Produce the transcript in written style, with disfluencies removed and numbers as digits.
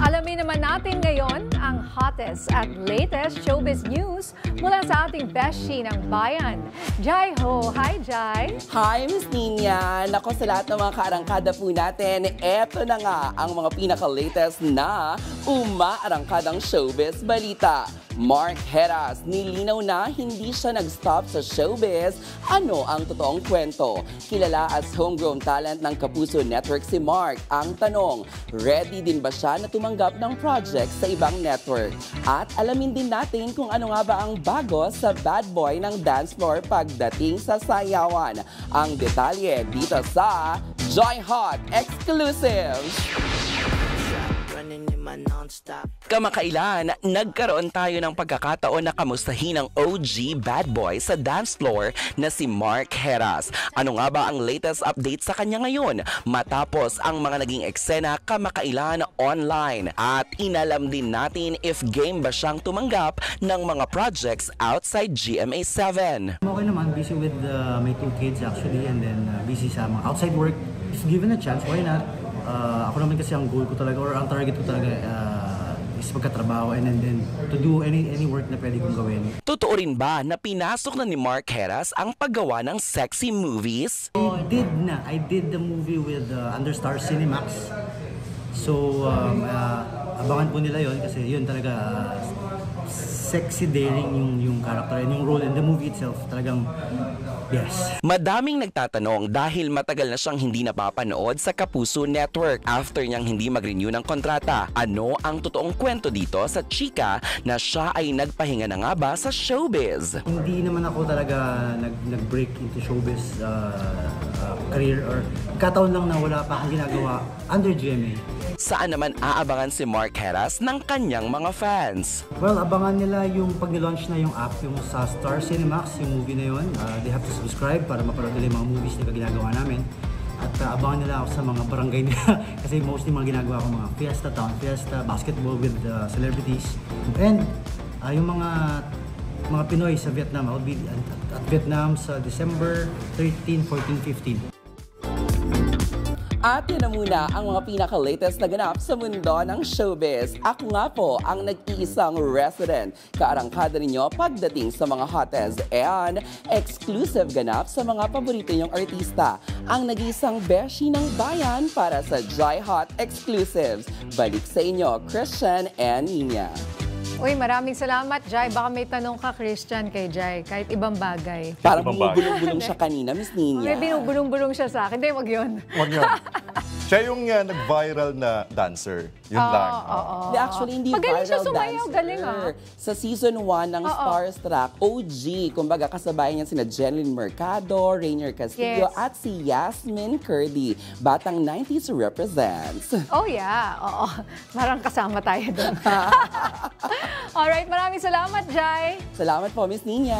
Alamin naman natin ngayon ang hottest at latest showbiz news mula sa ating beshi ng bayan. Jai Ho! Hi, Jai! Hi, Miss Nina! Nako, sa lahat ng mga kaarangkada po natin, eto na nga ang mga pinaka-latest na umaarangkadang showbiz balita. Mark Heras, nilinaw na hindi siya nag-stop sa showbiz. Ano ang totoong kwento? Kilala as homegrown talent ng Kapuso Network si Mark. Ang tanong, ready din ba siya na tumanggap ng project sa ibang network? At alamin din natin kung ano nga ba ang bago sa bad boy ng dance floor pagdating sa sayawan. Ang detalye dito sa Joy Hot Exclusive! Kamakailan, nagkaroon tayo ng pagkakataon na kamustahin ang OG bad boy sa dance floor na si Mark Heras. Ano nga ba ang latest update sa kanya ngayon? Matapos ang mga naging eksena kamakailan online. At inalam din natin if game ba siyang tumanggap ng mga projects outside GMA7. Okay naman, busy with my 2 kids actually, and then busy sa mga outside work. If given a chance, why not? Ako naman kasi ang goal ko talaga or ang target ko talaga is pagkatrabaho and then to do any work na pwede kong gawin. Totoo rin ba na pinasok na ni Mark Heras ang paggawa ng sexy movies? I did the movie with Understar Cinemax. So abangan po nila yon kasi yun talaga sexy daring yung character and yung role in the movie itself talagang yes. Madaming nagtatanong dahil matagal na siyang hindi napapanood sa Kapuso Network after niyang hindi mag-renew ng kontrata. Ano ang totoong kwento dito sa chika na siya ay nagpahinga na nga ba sa showbiz? Hindi naman ako talaga nag-break into showbiz career or kataon lang na wala pa akong ginagawa under GMA. Saan naman aabangan si Mark Heras ng kanyang mga fans? Well, abangan nila yung pag nilaunch na yung app, yung sa Star Cinemax, yung movie na yun. They have to subscribe para mapanood nila yung mga movies na ginagawa namin. At abangan nila ako sa mga barangay nila kasi mostly mga ginagawa ko mga fiesta, town fiesta, basketball with celebrities. And yung mga Pinoy sa Vietnam, I'll be at Vietnam sa December 13, 14, 15. At yan na muna ang mga pinaka-latest na ganap sa mundo ng showbiz. Ako nga po ang nag-iisang resident. Kaarangkada ninyo pagdating sa mga hottest and exclusive ganap sa mga paborito niyong artista. Ang nag-iisang beshi ng bayan para sa Joy Hot Exclusives. Balik sa inyo, Christian and Nina. Uy, maraming salamat, Jai. Baka may tanong ka, Christian, kay Jai. Kahit ibang bagay. Parang bumubulong-bulong siya kanina, Miss Nina. May binubulong-bulong siya sa akin. Hindi, wag yun. Wag yun. Siya yung nag-viral na dancer. Yun lang. Actually, hindi Magaling viral siya sumayaw, dancer. galing Sa season 1 ng Starstruck, OG, kumbaga kasabay niya sina Jeneline Mercado, Rainier Castillo, at si Yasmin Curdy. Batang 90s represents. Oh yeah, oo. Parang kasama tayo doon. Alright, maraming salamat, Jai. Salamat po, Miss Nina.